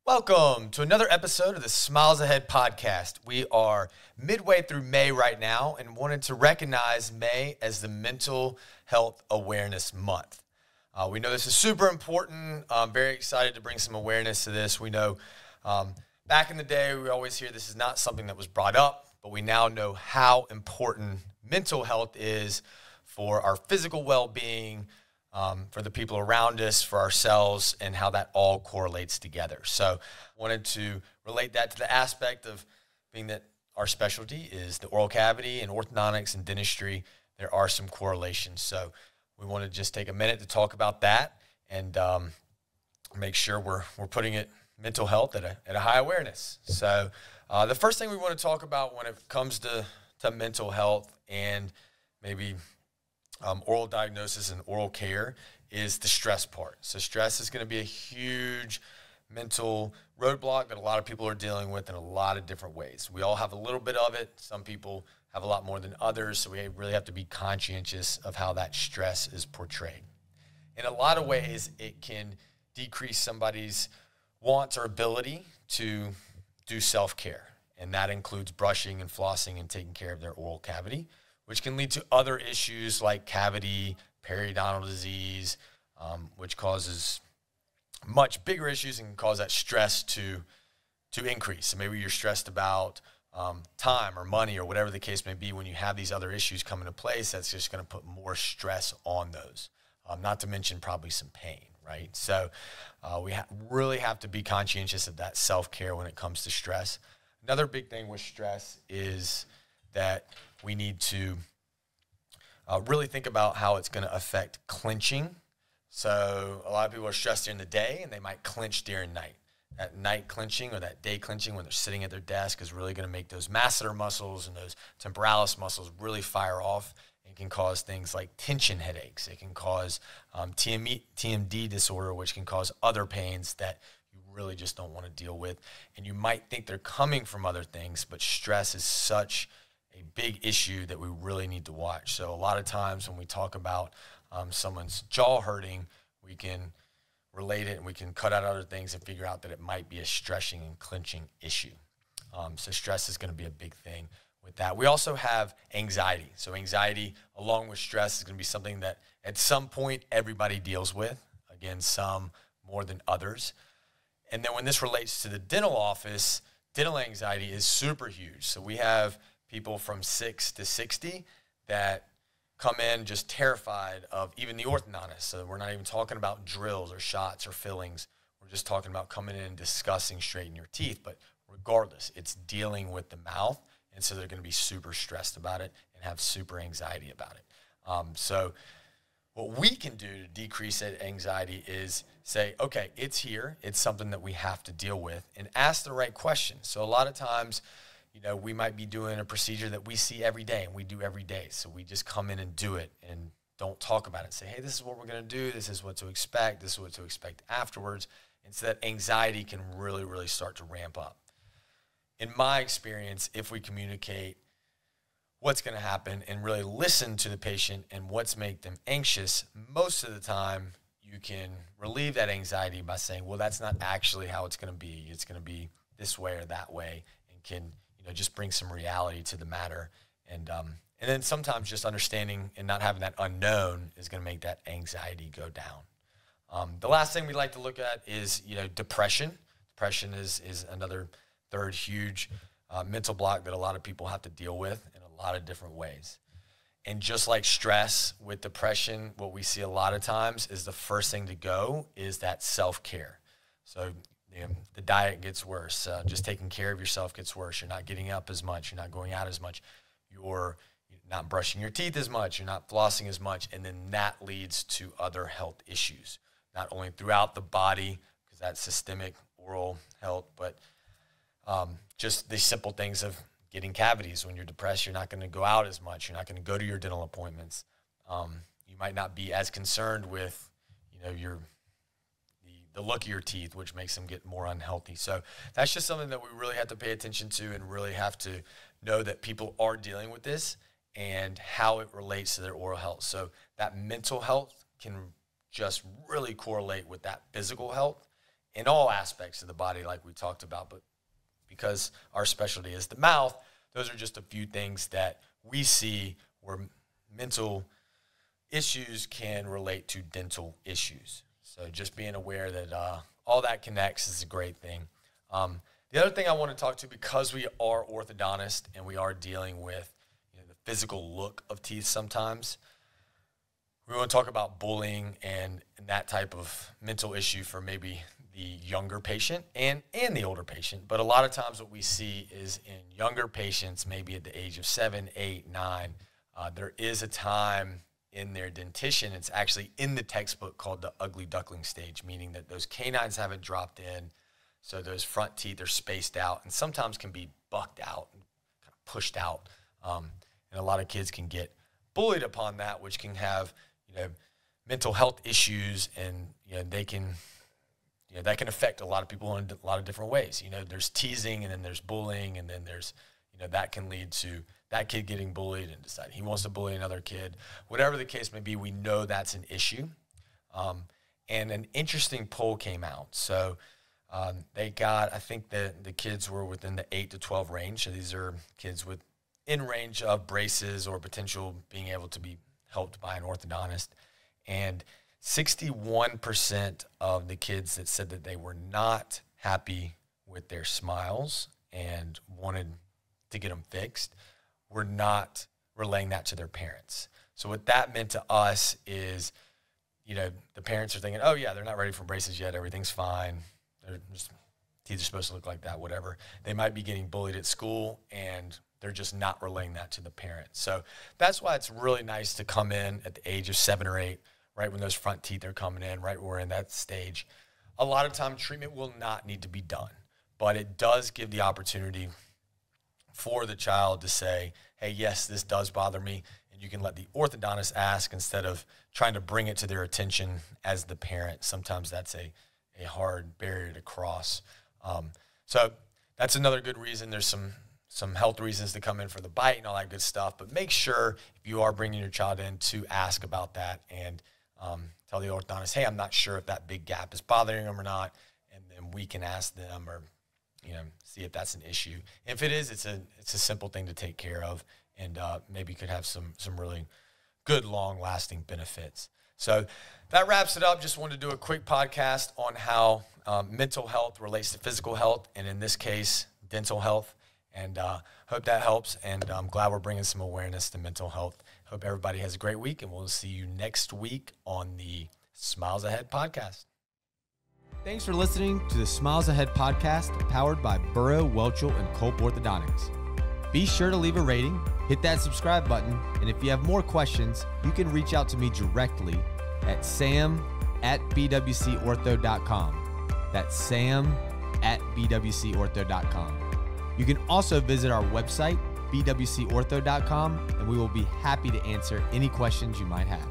Welcome to another episode of the Smiles Ahead podcast. We are midway through May right now and wanted to recognize May as the Mental Health Awareness Month. We know this is super important. I'm very excited to bring some awareness to this. We know back in the day, we always hear this is not something that was brought up, but we now know how important mental health is for our physical well-being, for the people around us, for ourselves, and how that all correlates together. So I wanted to relate that to the aspect of being that our specialty is the oral cavity and orthodontics and dentistry. There are some correlations. So we want to just take a minute to talk about that and make sure we're putting it mental health at a high awareness. So the first thing we want to talk about when it comes to mental health and maybe oral diagnosis and oral care is the stress part. So stress is going to be a huge mental roadblock that a lot of people are dealing with in a lot of different ways. We all have a little bit of it. Some people have a lot more than others. So we really have to be conscientious of how that stress is portrayed. In a lot of ways, it can decrease somebody's wants or ability to do self-care. And that includes brushing and flossing and taking care of their oral cavity, which can lead to other issues like cavity, periodontal disease, which causes much bigger issues and can cause that stress to increase. So maybe you're stressed about time or money or whatever the case may be. When you have these other issues come into place, that's just going to put more stress on those, not to mention probably some pain, right? So we really have to be conscientious of that self-care when it comes to stress. Another big thing with stress is that we need to really think about how it's going to affect clenching. So a lot of people are stressed during the day and they might clench during night. That night clenching or that day clenching when they're sitting at their desk is really going to make those masseter muscles and those temporalis muscles really fire off and can cause things like tension headaches. It can cause TMD disorder, which can cause other pains that you really just don't want to deal with. And you might think they're coming from other things, but stress is such a big issue that we really need to watch. So a lot of times when we talk about someone's jaw hurting, we can relate it and we can cut out other things and figure out that it might be a stretching and clenching issue. So stress is going to be a big thing with that. We also have anxiety. So anxiety along with stress is going to be something that at some point everybody deals with. Again, some more than others. And then when this relates to the dental office, dental anxiety is super huge. So we have people from 6 to 60 that come in just terrified of even the orthodontist. So we're not even talking about drills or shots or fillings. We're just talking about coming in and discussing straightening your teeth. But regardless, it's dealing with the mouth. And so they're going to be super stressed about it and have super anxiety about it. So what we can do to decrease that anxiety is say, okay, it's here. It's something that we have to deal with and ask the right questions. So a lot of times, we might be doing a procedure that we see every day and we do every day. So we just come in and do it and don't talk about it. Say, hey, this is what we're going to do. This is what to expect. This is what to expect afterwards. And so that anxiety can really, really start to ramp up. In my experience, if we communicate what's going to happen and really listen to the patient and what's make them anxious, most of the time you can relieve that anxiety by saying, well, that's not actually how it's going to be. It's going to be this way or that way, and can just bring some reality to the matter. And then sometimes just understanding and not having that unknown is going to make that anxiety go down. The last thing we like to look at is, depression. Depression is another third huge mental block that a lot of people have to deal with in a lot of different ways. And just like stress with depression, what we see a lot of times is the first thing to go is that self-care. So the diet gets worse. Just taking care of yourself gets worse. You're not getting up as much. You're not going out as much. You're not brushing your teeth as much. You're not flossing as much. And then that leads to other health issues, not only throughout the body, because that's systemic oral health, but just the simple things of getting cavities. When you're depressed, you're not going to go out as much. You're not going to go to your dental appointments. You might not be as concerned with, the look of your teeth, which makes them get more unhealthy. So that's just something that we really have to pay attention to and really have to know that people are dealing with this and how it relates to their oral health. So that mental health can just really correlate with that physical health. in all aspects of the body like we talked about, but because our specialty is the mouth, those are just a few things that we see where mental issues can relate to dental issues. So just being aware that all that connects is a great thing. The other thing I want to talk to, because we are orthodontists and we are dealing with the physical look of teeth sometimes, we want to talk about bullying and that type of mental issue for maybe the younger patient and the older patient. But a lot of times what we see is in younger patients, maybe at the age of 7, 8, 9, there is a time in their dentition, it's actually in the textbook, called the ugly duckling stage, meaning that those canines haven't dropped in, so those front teeth are spaced out and sometimes can be bucked out and kind of pushed out. And a lot of kids can get bullied upon that, which can have mental health issues, and they can that can affect a lot of people in a lot of different ways. There's teasing, and then there's bullying, and then there's that can lead to that kid getting bullied and deciding he wants to bully another kid. Whatever the case may be, we know that's an issue. And an interesting poll came out. So they got, I think the kids were within the 8 to 12 range. So these are kids in range of braces or potential being able to be helped by an orthodontist. And 61% of the kids that said that they were not happy with their smiles and wanted to get them fixed were not relaying that to their parents. So what that meant to us is, the parents are thinking, oh yeah, they're not ready for braces yet, everything's fine, teeth are supposed to look like that, whatever. They might be getting bullied at school, and they're just not relaying that to the parents. So that's why it's really nice to come in at the age of 7 or 8, right when those front teeth are coming in, right when we're in that stage. A lot of time treatment will not need to be done, but it does give the opportunity for the child to say, hey, yes, this does bother me, and you can let the orthodontist ask instead of trying to bring it to their attention as the parent. Sometimes that's a hard barrier to cross. So that's another good reason. There's some health reasons to come in for the bite and all that good stuff, but make sure if you are bringing your child in to ask about that and tell the orthodontist, hey, I'm not sure if that big gap is bothering them or not, and then we can ask them or see if that's an issue. If it is, it's a simple thing to take care of, and maybe could have some really good long-lasting benefits. So that wraps it up. Just wanted to do a quick podcast on how mental health relates to physical health, and in this case, dental health. And hope that helps, and I'm glad we're bringing some awareness to mental health. Hope everybody has a great week, and we'll see you next week on the Smiles Ahead podcast. Thanks for listening to the Smiles Ahead podcast, powered by Burrow, Welchel, and Culp Orthodontics. Be sure to leave a rating, hit that subscribe button, and if you have more questions, you can reach out to me directly at sam@bwcortho.com. That's sam@bwcortho.com. You can also visit our website, bwcortho.com, and we will be happy to answer any questions you might have.